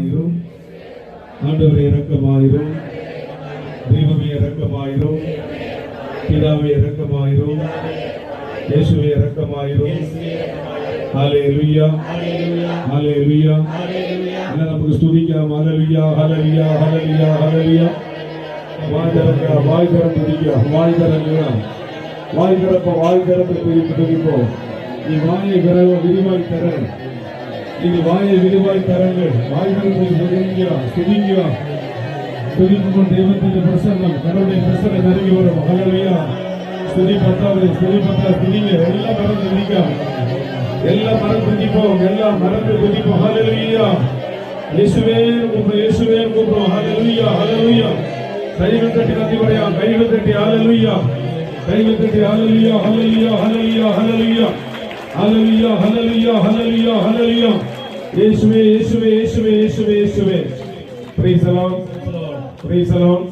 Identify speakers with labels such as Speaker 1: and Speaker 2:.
Speaker 1: இரக்கமாயிரும். ஆண்டவரே இரக்கமாயிரும். தெய்வமே இரக்கமாயிரும். பிதாவே இரக்கமாயிரும். இயேசுவே இரக்கமாயிரும். ஹல்லேலூயா ஹல்லேலூயா. எல்லாம் நமக்கு ஸ்துதிக்கலாம். ஹல்லேலூயா ஹல்லேலூயா ஹல்லேலூயா ஹல்லேலூயா. வாய் திறந்து துதிக்கலாம். வாய் திறப்பு துதிப்போம். நீ வாயை விரிவாய் தர, நீங்க வாயை விரிவாய் தரங்கள். வாய் திறந்து துதிங்க. துதிக்கும் தெய்வத்தின் பிரசன்னம், கடவுளுடைய பிரசன்னம் நெருங்கி வரும். ஹல்லேலூயா. ஸ்துதி பத்தாது துதிங்க. எல்லாம் மறந்து துதிക്കാം. எல்லாம் மறந்து துதிப்போம். ஹல்லேலூயா. இயேசுவே கூப்பிடுவோம். ஹல்லேலூயா ஹல்லேலூயா. கைகள் தட்டி நன்றி படையாம். கைகள் தட்டி ஹல்லேலூயா. ஹல்லேலூயா ஹல்லேலூயா ஹல்லேலூயா ஹல்லேலூயா ஹல்லேலூயா ஹல்லேலூயா. இயேசுவே. Praise the Lord.